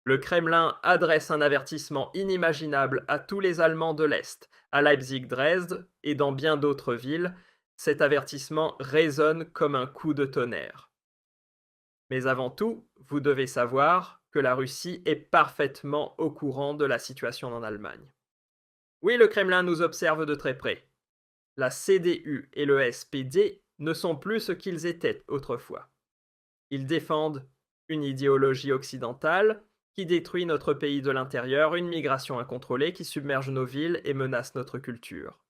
Le Kremlin adresse un avertissement inimaginable à tous les Allemands de l'Est, à Leipzig-Dresde et dans bien d'autres villes. Cet avertissement résonne comme un coup de tonnerre. Mais avant tout, vous devez savoir que la Russie est parfaitement au courant de la situation en Allemagne. Oui, le Kremlin nous observe de très près. La CDU et le SPD ne sont plus ce qu'ils étaient autrefois. Ils défendent une idéologie occidentale qui détruit notre pays de l'intérieur, une migration incontrôlée qui submerge nos villes et menace notre culture.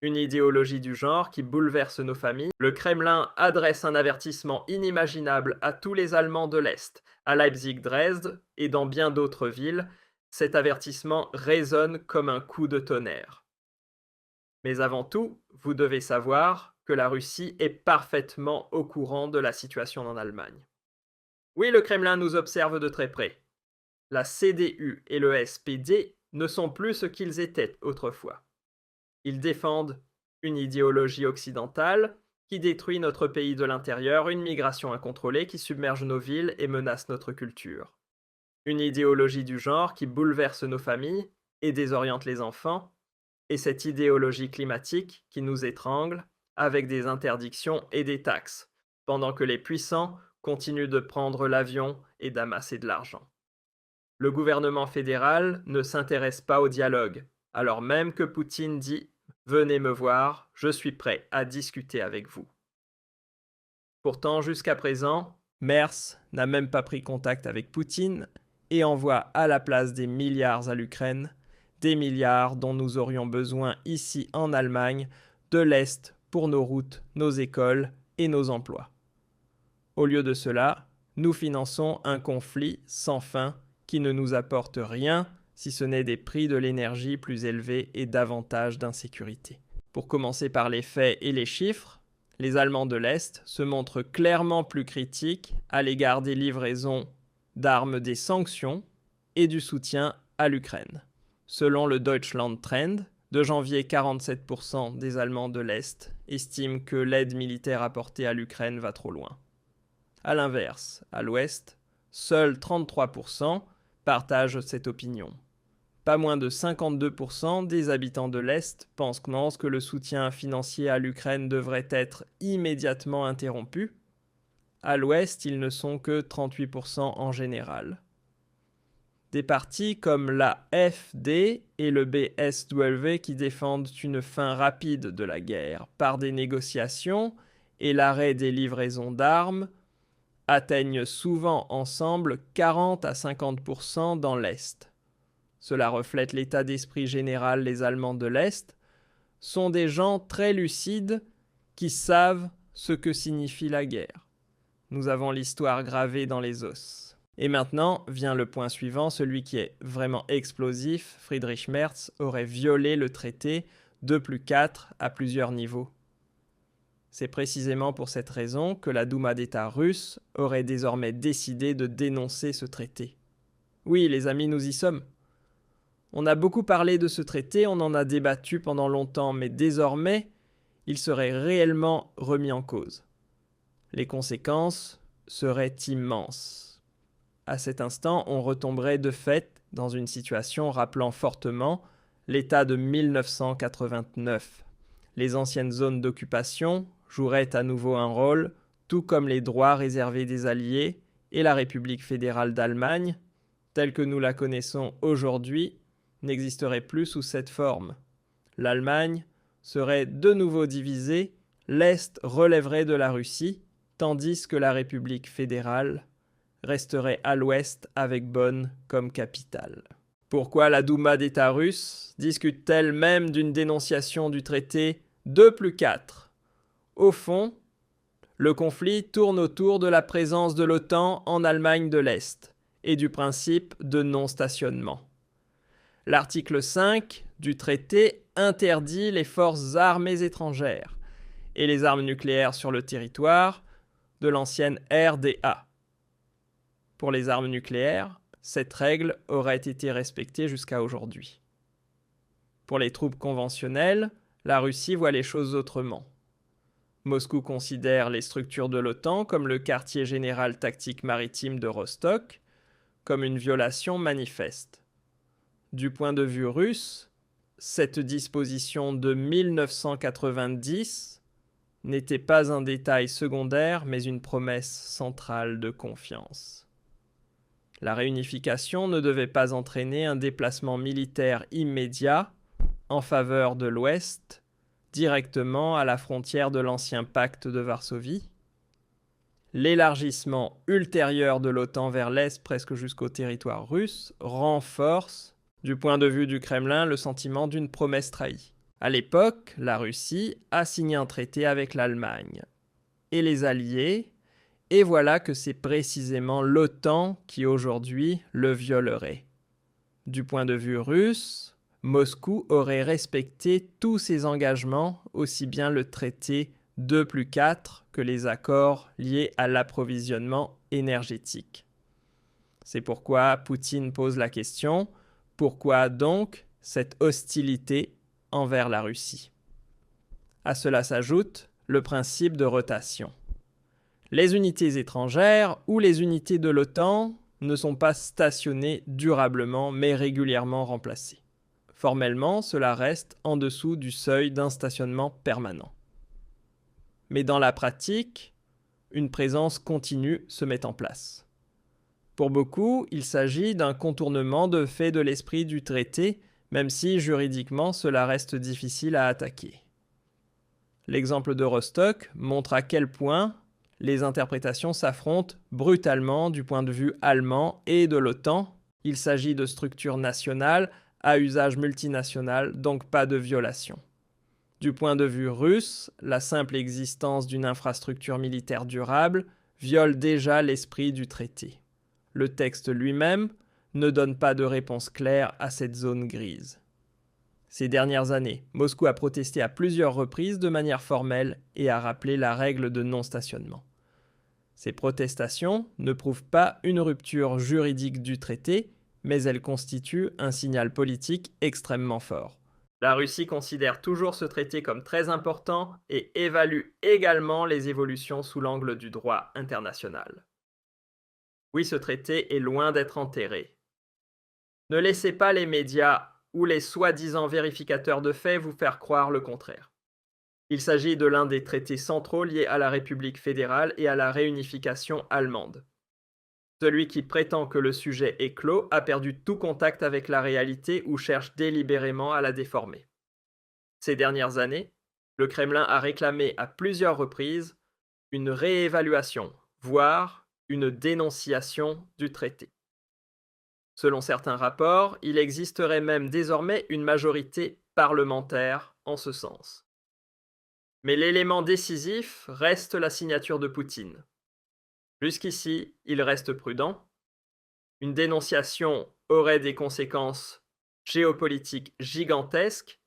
Une idéologie du genre qui bouleverse nos familles. Le Kremlin adresse un avertissement inimaginable à tous les Allemands de l'Est, à Leipzig-Dresde et dans bien d'autres villes. Cet avertissement résonne comme un coup de tonnerre. Mais avant tout, vous devez savoir que la Russie est parfaitement au courant de la situation en Allemagne. Oui, le Kremlin nous observe de très près. La CDU et le SPD ne sont plus ce qu'ils étaient autrefois. Ils défendent une idéologie occidentale qui détruit notre pays de l'intérieur, une migration incontrôlée qui submerge nos villes et menace notre culture. Une idéologie du genre qui bouleverse nos familles et désoriente les enfants, et cette idéologie climatique qui nous étrangle avec des interdictions et des taxes, pendant que les puissants continuent de prendre l'avion et d'amasser de l'argent. Le gouvernement fédéral ne s'intéresse pas au dialogue, alors même que Poutine dit « Venez me voir, je suis prêt à discuter avec vous ». Pourtant, jusqu'à présent, Merz n'a même pas pris contact avec Poutine et envoie à la place des milliards à l'Ukraine, des milliards dont nous aurions besoin ici en Allemagne, de l'Est pour nos routes, nos écoles et nos emplois. Au lieu de cela, nous finançons un conflit sans fin qui ne nous apporte rien si ce n'est des prix de l'énergie plus élevés et davantage d'insécurité. Pour commencer par les faits et les chiffres, les Allemands de l'Est se montrent clairement plus critiques à l'égard des livraisons d'armes des sanctions et du soutien à l'Ukraine. Selon le Deutschland Trend, de janvier, 47% des Allemands de l'Est estiment que l'aide militaire apportée à l'Ukraine va trop loin. A l'inverse, à l'Ouest, seuls 33% partagent cette opinion. Pas moins de 52% des habitants de l'Est pensent que le soutien financier à l'Ukraine devrait être immédiatement interrompu. À l'Ouest, ils ne sont que 38% en général. Des partis comme la FD et le BSW qui défendent une fin rapide de la guerre par des négociations et l'arrêt des livraisons d'armes atteignent souvent ensemble 40 à 50% dans l'Est. Cela reflète l'état d'esprit général. Les Allemands de l'Est sont des gens très lucides qui savent ce que signifie la guerre. Nous avons l'histoire gravée dans les os. Et maintenant vient le point suivant, celui qui est vraiment explosif. Friedrich Merz aurait violé le traité 2+4 à plusieurs niveaux. C'est précisément pour cette raison que la Douma d'État russe aurait désormais décidé de dénoncer ce traité. Oui, les amis, nous y sommes. On a beaucoup parlé de ce traité, on en a débattu pendant longtemps, mais désormais, il serait réellement remis en cause. Les conséquences seraient immenses. À cet instant, on retomberait de fait dans une situation rappelant fortement l'état de 1989. Les anciennes zones d'occupation joueraient à nouveau un rôle, tout comme les droits réservés des Alliés et la République fédérale d'Allemagne, telle que nous la connaissons aujourd'hui, n'existerait plus sous cette forme. L'Allemagne serait de nouveau divisée, l'Est relèverait de la Russie, tandis que la République fédérale resterait à l'Ouest avec Bonn comme capitale. Pourquoi la Douma d'État russe discute-t-elle même d'une dénonciation du traité 2+4 ? Au fond, le conflit tourne autour de la présence de l'OTAN en Allemagne de l'Est et du principe de non-stationnement. L'article 5 du traité interdit les forces armées étrangères et les armes nucléaires sur le territoire de l'ancienne RDA. Pour les armes nucléaires, cette règle aurait été respectée jusqu'à aujourd'hui. Pour les troupes conventionnelles, la Russie voit les choses autrement. Moscou considère les structures de l'OTAN comme le quartier général tactique maritime de Rostock, comme une violation manifeste. Du point de vue russe, cette disposition de 1990 n'était pas un détail secondaire, mais une promesse centrale de confiance. La réunification ne devait pas entraîner un déplacement militaire immédiat en faveur de l'Ouest, directement à la frontière de l'ancien pacte de Varsovie. L'élargissement ultérieur de l'OTAN vers l'Est, presque jusqu'au territoire russe, renforce, du point de vue du Kremlin, le sentiment d'une promesse trahie. À l'époque, la Russie a signé un traité avec l'Allemagne et les Alliés, et voilà que c'est précisément l'OTAN qui aujourd'hui le violerait. Du point de vue russe, Moscou aurait respecté tous ses engagements, aussi bien le traité 2+4 que les accords liés à l'approvisionnement énergétique. C'est pourquoi Poutine pose la question, pourquoi donc cette hostilité envers la Russie? À cela s'ajoute le principe de rotation. Les unités étrangères ou les unités de l'OTAN ne sont pas stationnées durablement mais régulièrement remplacées. Formellement, cela reste en dessous du seuil d'un stationnement permanent. Mais dans la pratique, une présence continue se met en place. Pour beaucoup, il s'agit d'un contournement de fait de l'esprit du traité, même si juridiquement cela reste difficile à attaquer. L'exemple de Rostock montre à quel point les interprétations s'affrontent brutalement du point de vue allemand et de l'OTAN. Il s'agit de structures nationales à usage multinational, donc pas de violation. Du point de vue russe, la simple existence d'une infrastructure militaire durable viole déjà l'esprit du traité. Le texte lui-même ne donne pas de réponse claire à cette zone grise. Ces dernières années, Moscou a protesté à plusieurs reprises de manière formelle et a rappelé la règle de non-stationnement. Ces protestations ne prouvent pas une rupture juridique du traité, mais elles constituent un signal politique extrêmement fort. La Russie considère toujours ce traité comme très important et évalue également les évolutions sous l'angle du droit international. Oui, ce traité est loin d'être enterré. Ne laissez pas les médias ou les soi-disant vérificateurs de faits vous faire croire le contraire. Il s'agit de l'un des traités centraux liés à la République fédérale et à la réunification allemande. Celui qui prétend que le sujet est clos a perdu tout contact avec la réalité ou cherche délibérément à la déformer. Ces dernières années, le Kremlin a réclamé à plusieurs reprises une réévaluation, voire une dénonciation du traité. Selon certains rapports, il existerait même désormais une majorité parlementaire en ce sens. Mais l'élément décisif reste la signature de Poutine. Jusqu'ici, il reste prudent. Une dénonciation aurait des conséquences géopolitiques gigantesques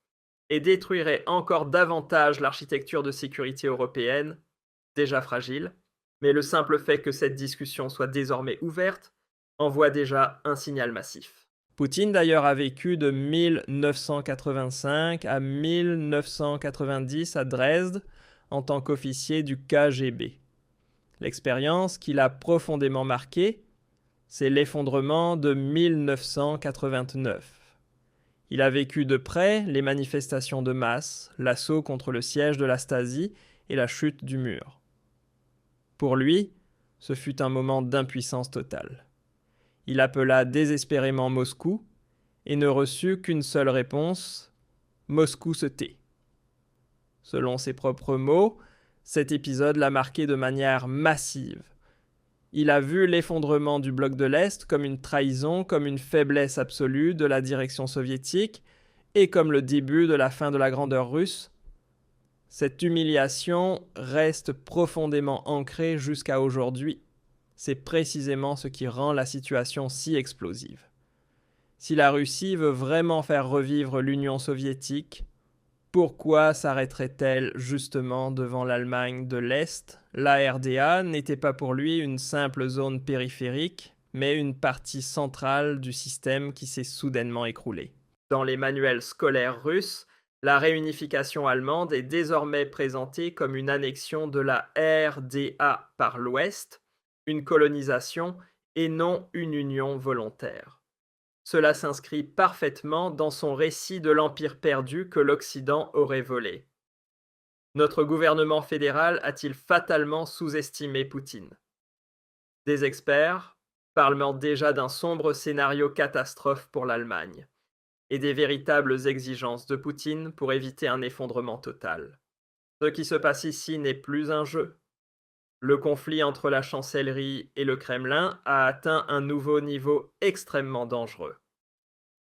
et détruirait encore davantage l'architecture de sécurité européenne, déjà fragile, mais le simple fait que cette discussion soit désormais ouverte envoie déjà un signal massif. Poutine d'ailleurs a vécu de 1985 à 1990 à Dresde en tant qu'officier du KGB. L'expérience qui l'a profondément marqué, c'est l'effondrement de 1989. Il a vécu de près les manifestations de masse, l'assaut contre le siège de la Stasi et la chute du mur. Pour lui, ce fut un moment d'impuissance totale. Il appela désespérément Moscou et ne reçut qu'une seule réponse : Moscou se tait. Selon ses propres mots, cet épisode l'a marqué de manière massive. Il a vu l'effondrement du bloc de l'Est comme une trahison, comme une faiblesse absolue de la direction soviétique et comme le début de la fin de la grandeur russe. Cette humiliation reste profondément ancrée jusqu'à aujourd'hui. C'est précisément ce qui rend la situation si explosive. Si la Russie veut vraiment faire revivre l'Union soviétique, pourquoi s'arrêterait-elle justement devant l'Allemagne de l'Est? La RDA n'était pas pour lui une simple zone périphérique, mais une partie centrale du système qui s'est soudainement écroulé. Dans les manuels scolaires russes, la réunification allemande est désormais présentée comme une annexion de la RDA par l'Ouest, une colonisation et non une union volontaire. Cela s'inscrit parfaitement dans son récit de l'empire perdu que l'Occident aurait volé. Notre gouvernement fédéral a-t-il fatalement sous-estimé Poutine? Des experts parlent déjà d'un sombre scénario catastrophe pour l'Allemagne et des véritables exigences de Poutine pour éviter un effondrement total. Ce qui se passe ici n'est plus un jeu. Le conflit entre la chancellerie et le Kremlin a atteint un nouveau niveau extrêmement dangereux.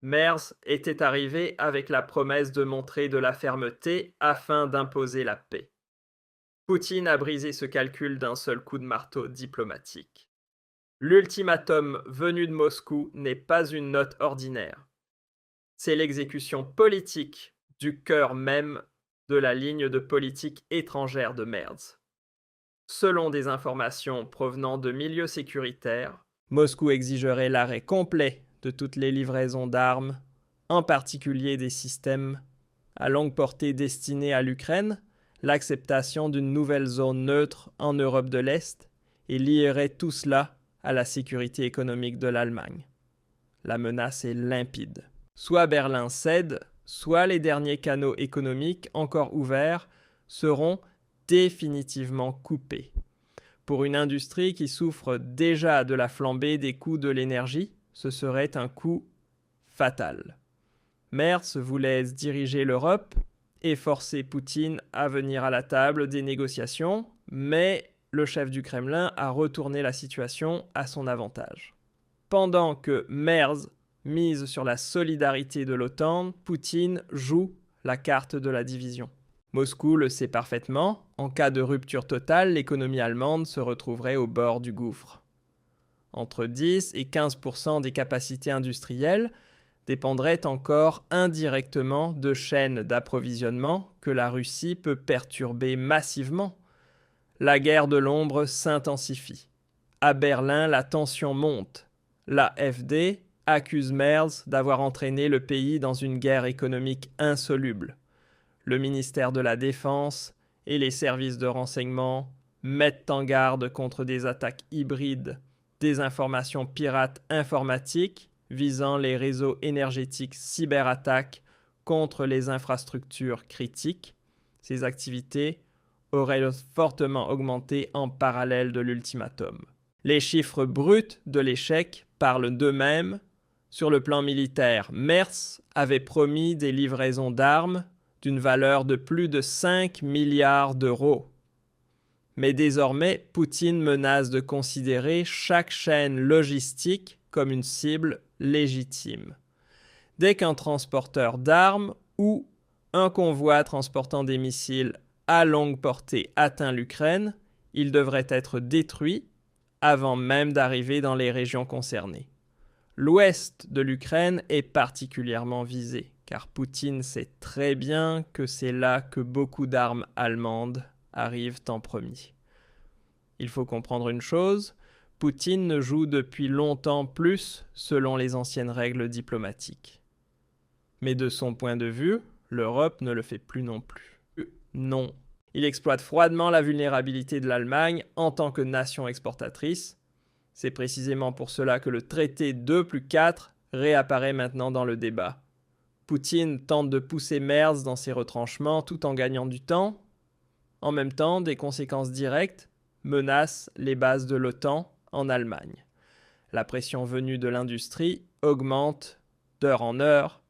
Merz était arrivé avec la promesse de montrer de la fermeté afin d'imposer la paix. Poutine a brisé ce calcul d'un seul coup de marteau diplomatique. L'ultimatum venu de Moscou n'est pas une note ordinaire. C'est l'exécution politique du cœur même de la ligne de politique étrangère de Merz. Selon des informations provenant de milieux sécuritaires, Moscou exigerait l'arrêt complet de toutes les livraisons d'armes, en particulier des systèmes à longue portée destinés à l'Ukraine, l'acceptation d'une nouvelle zone neutre en Europe de l'Est et lierait tout cela à la sécurité économique de l'Allemagne. La menace est limpide. Soit Berlin cède, soit les derniers canaux économiques encore ouverts seront définitivement coupés. Pour une industrie qui souffre déjà de la flambée des coûts de l'énergie, ce serait un coup fatal. Merz voulait diriger l'Europe et forcer Poutine à venir à la table des négociations, mais le chef du Kremlin a retourné la situation à son avantage. Pendant que Merz mise sur la solidarité de l'OTAN, Poutine joue la carte de la division. Moscou le sait parfaitement, en cas de rupture totale, l'économie allemande se retrouverait au bord du gouffre. Entre 10 et 15% des capacités industrielles dépendraient encore indirectement de chaînes d'approvisionnement que la Russie peut perturber massivement. La guerre de l'ombre s'intensifie. À Berlin, la tension monte. L'AfD accuse Merz d'avoir entraîné le pays dans une guerre économique insoluble. Le ministère de la Défense et les services de renseignement mettent en garde contre des attaques hybrides, des informations pirates informatiques visant les réseaux énergétiques, cyberattaques contre les infrastructures critiques. Ces activités auraient fortement augmenté en parallèle de l'ultimatum. Les chiffres bruts de l'échec parlent d'eux-mêmes. Sur le plan militaire, Merz avait promis des livraisons d'armes d'une valeur de plus de 5 milliards d'euros. Mais désormais, Poutine menace de considérer chaque chaîne logistique comme une cible légitime. Dès qu'un transporteur d'armes ou un convoi transportant des missiles à longue portée atteint l'Ukraine, il devrait être détruit avant même d'arriver dans les régions concernées. L'ouest de l'Ukraine est particulièrement visé, car Poutine sait très bien que c'est là que beaucoup d'armes allemandes arrivent en premier. Il faut comprendre une chose, Poutine ne joue depuis longtemps plus selon les anciennes règles diplomatiques. Mais de son point de vue, l'Europe ne le fait plus non plus. Non. Il exploite froidement la vulnérabilité de l'Allemagne en tant que nation exportatrice. C'est précisément pour cela que le traité 2+4 réapparaît maintenant dans le débat. Poutine tente de pousser Merz dans ses retranchements tout en gagnant du temps. En même temps, des conséquences directes menacent les bases de l'OTAN en Allemagne. La pression venue de l'industrie augmente d'heure en heure